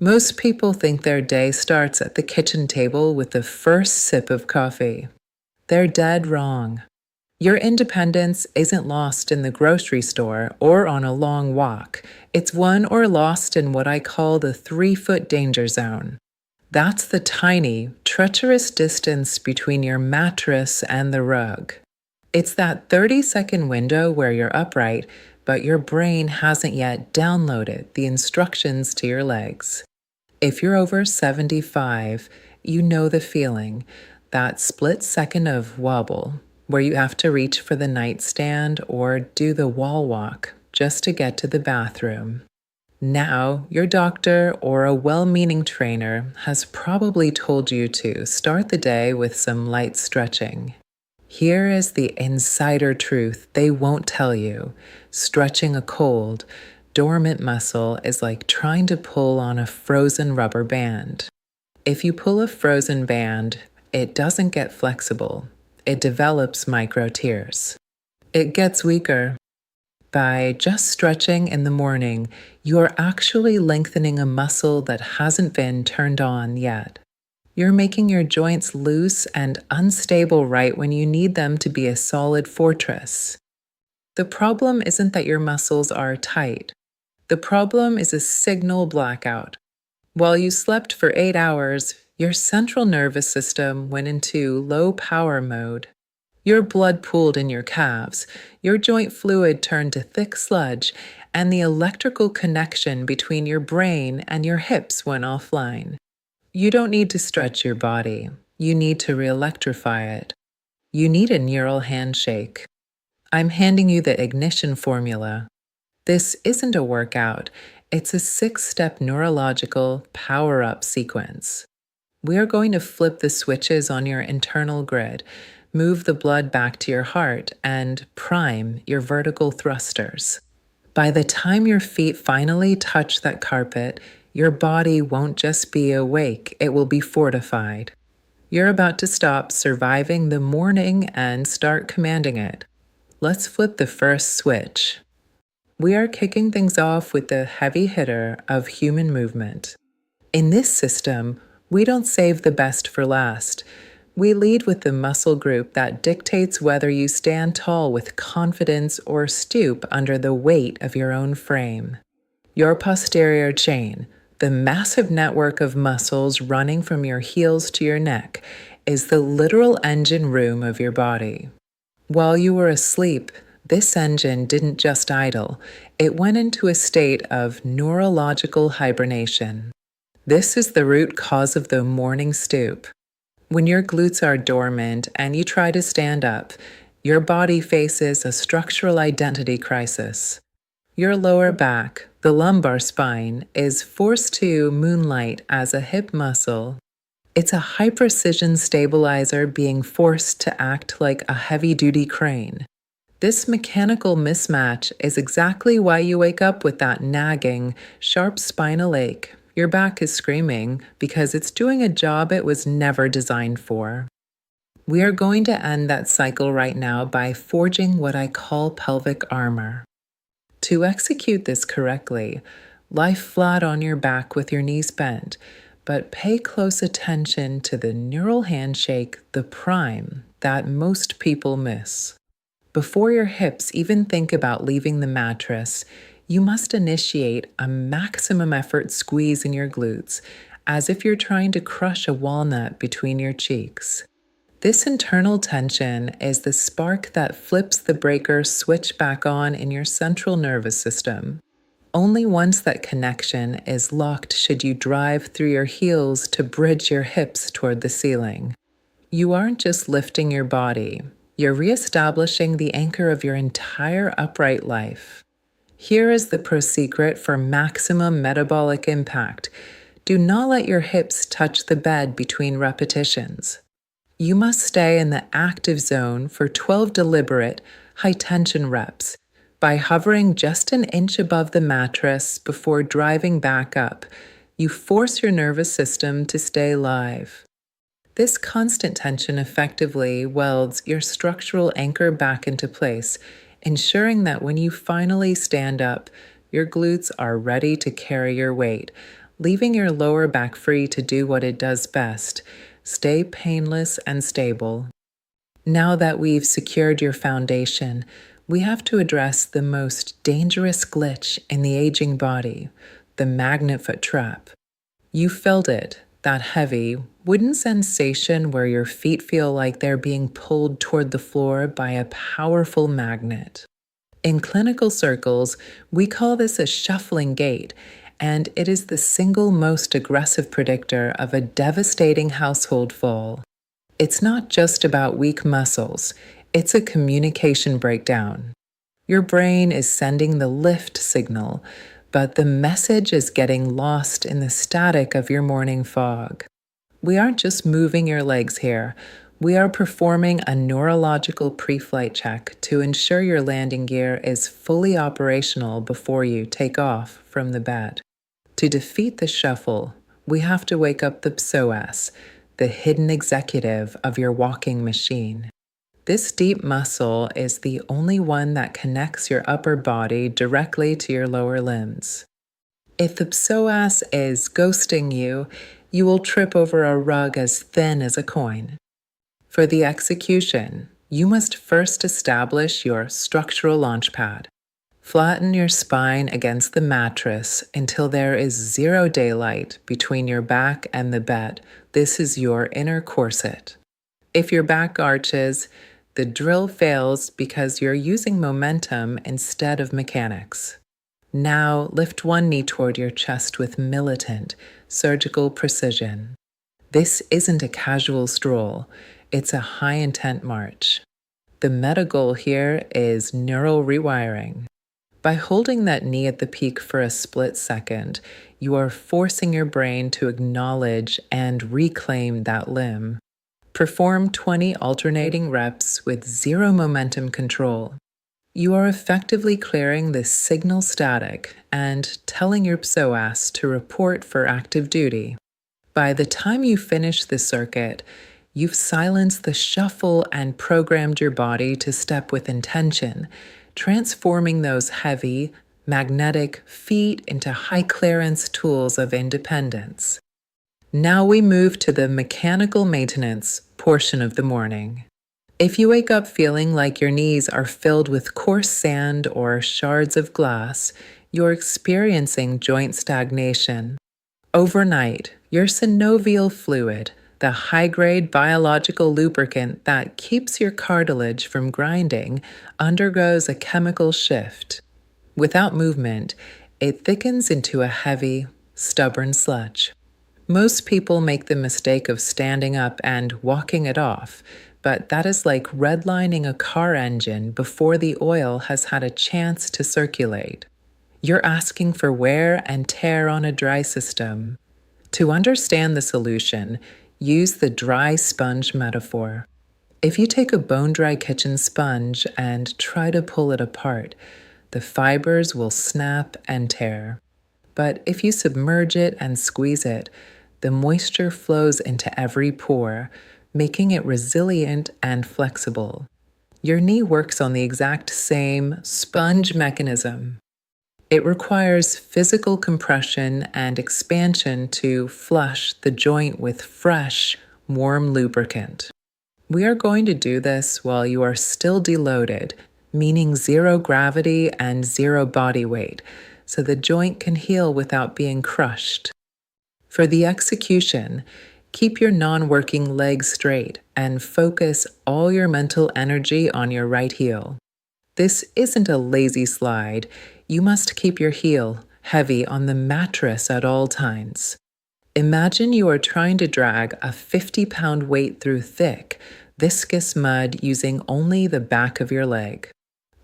Most people think their day starts at the kitchen table with the first sip of coffee. They're dead wrong. Your independence isn't lost in the grocery store or on a long walk. It's won or lost in what I call the 3-foot danger zone. That's the tiny, treacherous distance between your mattress and the rug. It's that 30-second window where you're upright, but your brain hasn't yet downloaded the instructions to your legs. If you're over 75, you know the feeling, that split second of wobble, where you have to reach for the nightstand or do the wall walk just to get to the bathroom. Now, your doctor or a well-meaning trainer has probably told you to start the day with some light stretching. Here is the insider truth they won't tell you. Stretching a cold, dormant muscle is like trying to pull on a frozen rubber band. If you pull a frozen band, it doesn't get flexible. It develops micro tears. It gets weaker. By just stretching in the morning, you are actually lengthening a muscle that hasn't been turned on yet. You're making your joints loose and unstable right when you need them to be a solid fortress. The problem isn't that your muscles are tight. The problem is a signal blackout. While you slept for 8 hours, your central nervous system went into low power mode. Your blood pooled in your calves, your joint fluid turned to thick sludge, and the electrical connection between your brain and your hips went offline. You don't need to stretch your body. You need to re-electrify it. You need a neural handshake. I'm handing you the ignition formula. This isn't a workout. It's a 6-step neurological power-up sequence. We are going to flip the switches on your internal grid, move the blood back to your heart, and prime your vertical thrusters. By the time your feet finally touch that carpet, your body won't just be awake, it will be fortified. You're about to stop surviving the morning and start commanding it. Let's flip the first switch. We are kicking things off with the heavy hitter of human movement. In this system, we don't save the best for last. We lead with the muscle group that dictates whether you stand tall with confidence or stoop under the weight of your own frame. Your posterior chain, the massive network of muscles running from your heels to your neck, is the literal engine room of your body. While you were asleep, this engine didn't just idle. It went into a state of neurological hibernation. This is the root cause of the morning stoop. When your glutes are dormant and you try to stand up, your body faces a structural identity crisis. Your lower back, the lumbar spine, is forced to moonlight as a hip muscle. It's a high-precision stabilizer being forced to act like a heavy-duty crane. This mechanical mismatch is exactly why you wake up with that nagging, sharp spinal ache. Your back is screaming because it's doing a job it was never designed for. We are going to end that cycle right now by forging what I call pelvic armor. To execute this correctly, lie flat on your back with your knees bent, but pay close attention to the neural handshake, the prime, that most people miss. Before your hips even think about leaving the mattress, you must initiate a maximum effort squeeze in your glutes, as if you're trying to crush a walnut between your cheeks. This internal tension is the spark that flips the breaker switch back on in your central nervous system. Only once that connection is locked should you drive through your heels to bridge your hips toward the ceiling. You aren't just lifting your body, you're reestablishing the anchor of your entire upright life. Here is the pro secret for maximum metabolic impact. Do not let your hips touch the bed between repetitions. You must stay in the active zone for 12 deliberate, high-tension reps by hovering just an inch above the mattress before driving back up. You force your nervous system to stay live. This constant tension effectively welds your structural anchor back into place, ensuring that when you finally stand up, your glutes are ready to carry your weight, leaving your lower back free to do what it does best: stay painless and stable. Now that we've secured your foundation, we have to address the most dangerous glitch in the aging body: the magnet foot trap. You felt it, that heavy, wooden sensation where your feet feel like they're being pulled toward the floor by a powerful magnet. In clinical circles, we call this a shuffling gait, and it is the single most aggressive predictor of a devastating household fall. It's not just about weak muscles, it's a communication breakdown. Your brain is sending the lift signal, but the message is getting lost in the static of your morning fog. We aren't just moving your legs here. We are performing a neurological pre-flight check to ensure your landing gear is fully operational before you take off from the bed. To defeat the shuffle, we have to wake up the psoas, the hidden executive of your walking machine. This deep muscle is the only one that connects your upper body directly to your lower limbs. If the psoas is ghosting you, you will trip over a rug as thin as a coin. For the execution, you must first establish your structural launch pad. Flatten your spine against the mattress until there is zero daylight between your back and the bed. This is your inner corset. If your back arches, the drill fails because you're using momentum instead of mechanics. Now lift one knee toward your chest with militant, surgical precision. This isn't a casual stroll, it's a high-intent march. The meta goal here is neural rewiring. By holding that knee at the peak for a split second, you are forcing your brain to acknowledge and reclaim that limb. Perform 20 alternating reps with zero momentum control. You are effectively clearing the signal static and telling your psoas to report for active duty. By the time you finish the circuit, you've silenced the shuffle and programmed your body to step with intention, transforming those heavy, magnetic feet into high-clearance tools of independence. Now we move to the mechanical maintenance portion of the morning. If you wake up feeling like your knees are filled with coarse sand or shards of glass, you're experiencing joint stagnation. Overnight, your synovial fluid, the high-grade biological lubricant that keeps your cartilage from grinding, undergoes a chemical shift. Without movement, it thickens into a heavy, stubborn sludge. Most people make the mistake of standing up and walking it off, but that is like redlining a car engine before the oil has had a chance to circulate. You're asking for wear and tear on a dry system. To understand the solution, use the dry sponge metaphor. If you take a bone-dry kitchen sponge and try to pull it apart, the fibers will snap and tear. But if you submerge it and squeeze it, the moisture flows into every pore, making it resilient and flexible. Your knee works on the exact same sponge mechanism. It requires physical compression and expansion to flush the joint with fresh, warm lubricant. We are going to do this while you are still deloaded, meaning zero gravity and zero body weight, so the joint can heal without being crushed. For the execution, keep your non-working leg straight and focus all your mental energy on your right heel. This isn't a lazy slide. You must keep your heel heavy on the mattress at all times. Imagine you are trying to drag a 50-pound weight through thick, viscous mud using only the back of your leg.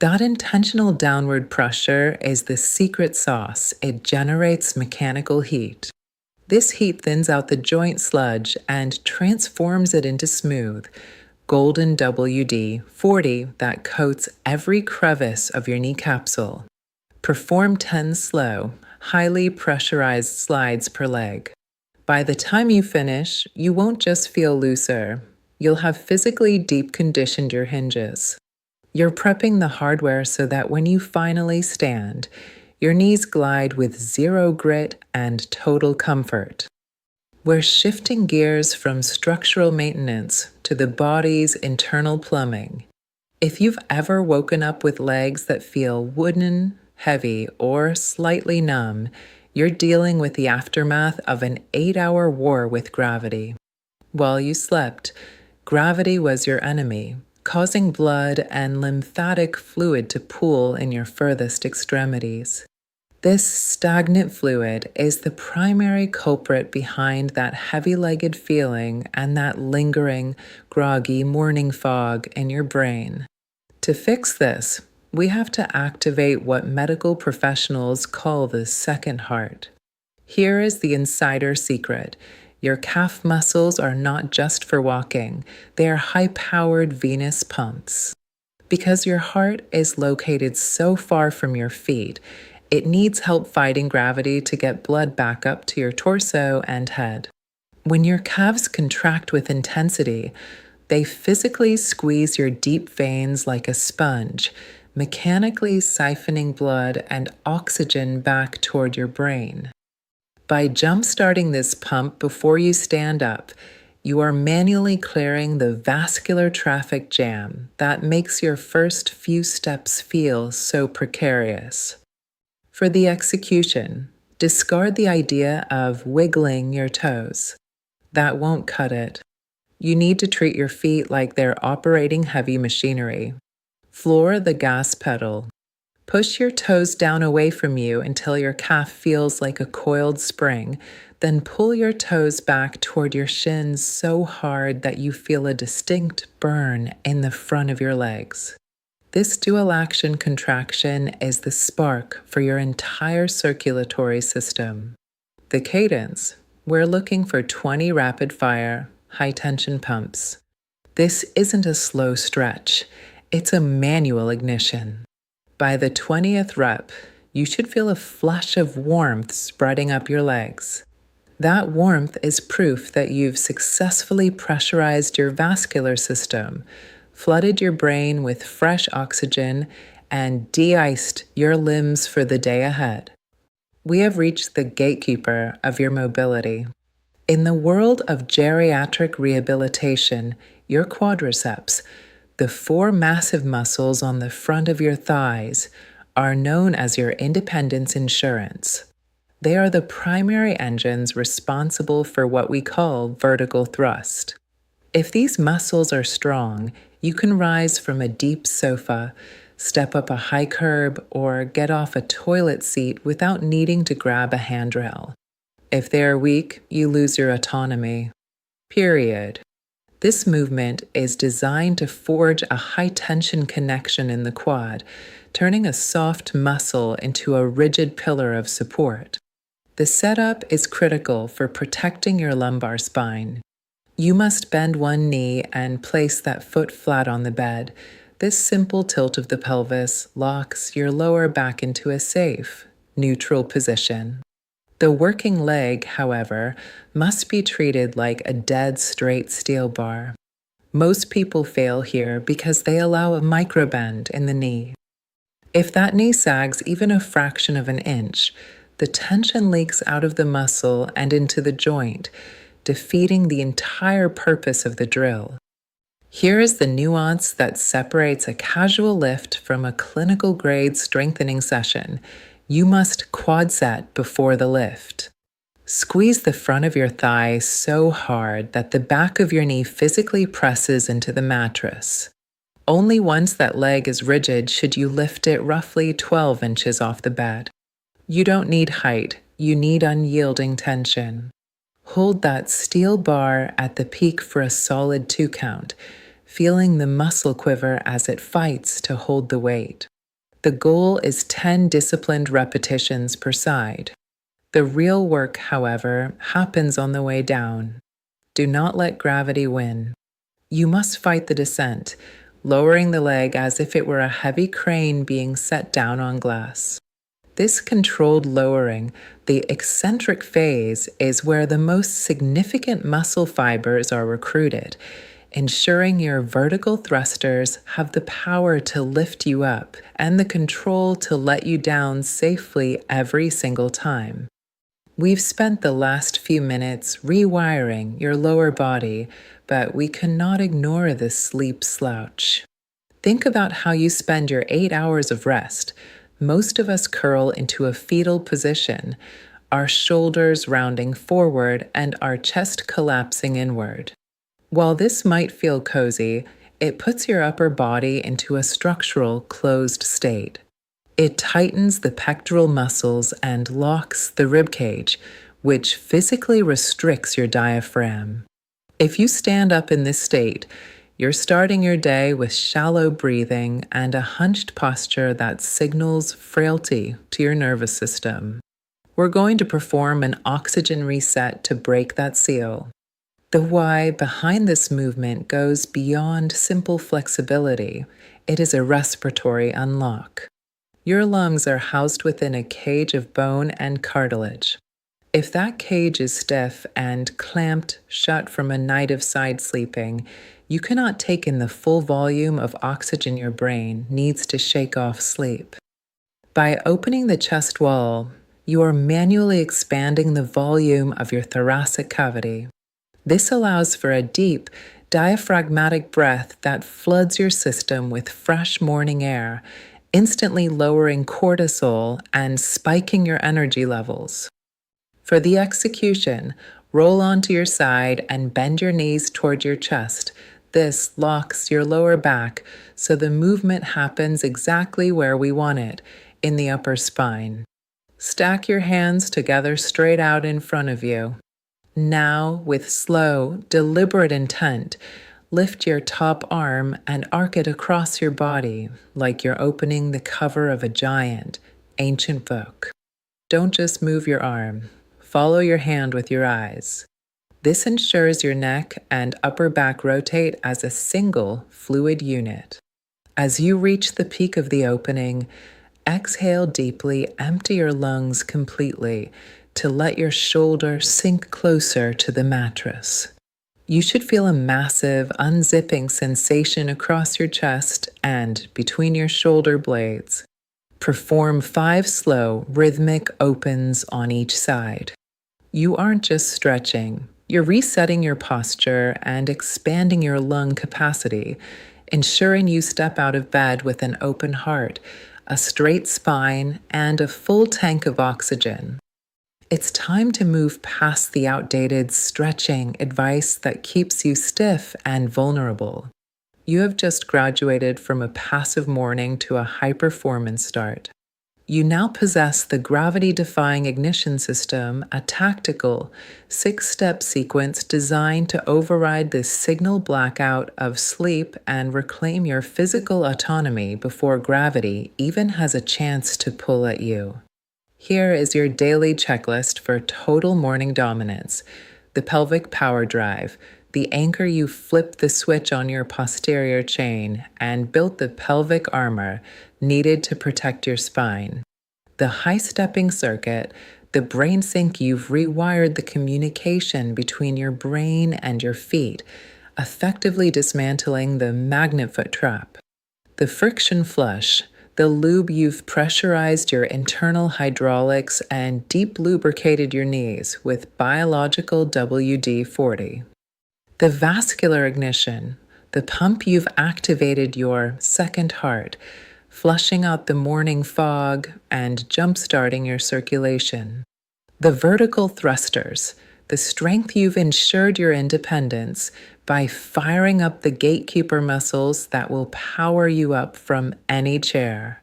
That intentional downward pressure is the secret sauce. It generates mechanical heat. This heat thins out the joint sludge and transforms it into smooth, golden WD-40 that coats every crevice of your knee capsule. Perform 10 slow, highly pressurized slides per leg. By the time you finish, you won't just feel looser. You'll have physically deep conditioned your hinges. You're prepping the hardware so that when you finally stand, Your knees glide with zero grit and total comfort. We're shifting gears from structural maintenance to the body's internal plumbing. If you've ever woken up with legs that feel wooden, heavy, or slightly numb, you're dealing with the aftermath of an 8-hour war with gravity. While you slept, gravity was your enemy, causing blood and lymphatic fluid to pool in your furthest extremities. This stagnant fluid is the primary culprit behind that heavy-legged feeling and that lingering, groggy morning fog in your brain. To fix this, we have to activate what medical professionals call the second heart. Here is the insider secret. Your calf muscles are not just for walking, they are high-powered venous pumps. Because your heart is located so far from your feet, it needs help fighting gravity to get blood back up to your torso and head. When your calves contract with intensity, they physically squeeze your deep veins like a sponge, mechanically siphoning blood and oxygen back toward your brain. By jump-starting this pump before you stand up, you are manually clearing the vascular traffic jam that makes your first few steps feel so precarious. For the execution, discard the idea of wiggling your toes. That won't cut it. You need to treat your feet like they're operating heavy machinery. Floor the gas pedal. Push your toes down away from you until your calf feels like a coiled spring, then pull your toes back toward your shins so hard that you feel a distinct burn in the front of your legs. This dual action contraction is the spark for your entire circulatory system. The cadence, we're looking for 20 rapid-fire, high-tension pumps. This isn't a slow stretch, it's a manual ignition. By the 20th rep, you should feel a flush of warmth spreading up your legs. That warmth is proof that you've successfully pressurized your vascular system, flooded your brain with fresh oxygen, and de-iced your limbs for the day ahead. We have reached the gatekeeper of your mobility. In the world of geriatric rehabilitation, your quadriceps, the 4 massive muscles on the front of your thighs, are known as your independence insurance. They are the primary engines responsible for what we call vertical thrust. If these muscles are strong, you can rise from a deep sofa, step up a high curb, or get off a toilet seat without needing to grab a handrail. If they are weak, you lose your autonomy. Period. This movement is designed to forge a high-tension connection in the quad, turning a soft muscle into a rigid pillar of support. The setup is critical for protecting your lumbar spine. You must bend one knee and place that foot flat on the bed. This simple tilt of the pelvis locks your lower back into a safe, neutral position. The working leg, however, must be treated like a dead straight steel bar. Most people fail here because they allow a microbend in the knee. If that knee sags even a fraction of an inch, the tension leaks out of the muscle and into the joint, defeating the entire purpose of the drill. Here is the nuance that separates a casual lift from a clinical-grade strengthening session. You must quad set before the lift. Squeeze the front of your thigh so hard that the back of your knee physically presses into the mattress. Only once that leg is rigid should you lift it roughly 12 inches off the bed. You don't need height, you need unyielding tension. Hold that steel bar at the peak for a solid 2 count, feeling the muscle quiver as it fights to hold the weight. The goal is 10 disciplined repetitions per side. The real work, however, happens on the way down. Do not let gravity win. You must fight the descent, lowering the leg as if it were a heavy crane being set down on glass. This controlled lowering, the eccentric phase, is where the most significant muscle fibers are recruited. ensuring your vertical thrusters have the power to lift you up and the control to let you down safely every single time. We've spent the last few minutes rewiring your lower body, but we cannot ignore the sleep slouch. Think about how you spend your 8 hours of rest. Most of us curl into a fetal position, our shoulders rounding forward and our chest collapsing inward. While this might feel cozy, it puts your upper body into a structural closed state. It tightens the pectoral muscles and locks the rib cage, which physically restricts your diaphragm. If you stand up in this state, you're starting your day with shallow breathing and a hunched posture that signals frailty to your nervous system. We're going to perform an oxygen reset to break that seal. The why behind this movement goes beyond simple flexibility. It is a respiratory unlock. Your lungs are housed within a cage of bone and cartilage. If that cage is stiff and clamped shut from a night of side sleeping, you cannot take in the full volume of oxygen your brain needs to shake off sleep. By opening the chest wall, you are manually expanding the volume of your thoracic cavity. This allows for a deep, diaphragmatic breath that floods your system with fresh morning air, instantly lowering cortisol and spiking your energy levels. For the execution, roll onto your side and bend your knees toward your chest. This locks your lower back so the movement happens exactly where we want it, in the upper spine. Stack your hands together straight out in front of you. Now, with slow, deliberate intent, lift your top arm and arc it across your body like you're opening the cover of a giant, ancient book. Don't just move your arm. Follow your hand with your eyes. This ensures your neck and upper back rotate as a single fluid unit. As you reach the peak of the opening, exhale deeply, empty your lungs completely to let your shoulder sink closer to the mattress. You should feel a massive, unzipping sensation across your chest and between your shoulder blades. Perform 5 slow, rhythmic opens on each side. You aren't just stretching, you're resetting your posture and expanding your lung capacity, ensuring you step out of bed with an open heart, a straight spine, and a full tank of oxygen. It's time to move past the outdated stretching advice that keeps you stiff and vulnerable. You have just graduated from a passive morning to a high-performance start. You now possess the gravity-defying ignition system, a tactical, 6-step sequence designed to override the signal blackout of sleep and reclaim your physical autonomy before gravity even has a chance to pull at you. Here is your daily checklist for total morning dominance: the pelvic power drive, the anchor you flipped the switch on your posterior chain and built the pelvic armor needed to protect your spine. The high-stepping circuit, the brain sync you've rewired the communication between your brain and your feet, effectively dismantling the magnet foot trap. The friction flush, the lube you've pressurized your internal hydraulics and deep lubricated your knees with biological WD-40. The vascular ignition, the pump you've activated your second heart, flushing out the morning fog and jump-starting your circulation. The vertical thrusters, the strength you've ensured your independence by firing up the Gatekeeper muscles that will power you up from any chair.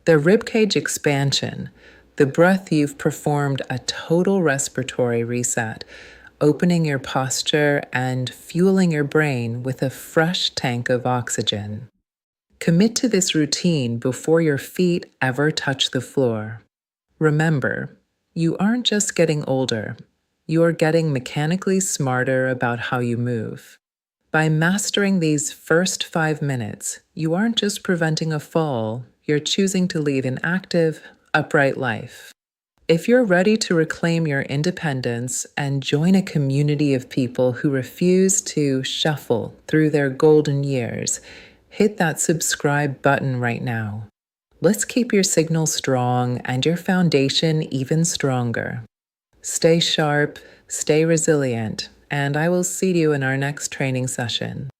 The ribcage expansion, the breath you've performed a total respiratory reset, opening your posture and fueling your brain with a fresh tank of oxygen. Commit to this routine before your feet ever touch the floor. Remember, you aren't just getting older, you are getting mechanically smarter about how you move. By mastering these first 5 minutes, you aren't just preventing a fall, you're choosing to lead an active, upright life. If you're ready to reclaim your independence and join a community of people who refuse to shuffle through their golden years, hit that subscribe button right now. Let's keep your signal strong and your foundation even stronger. Stay sharp, stay resilient, and I will see you in our next training session.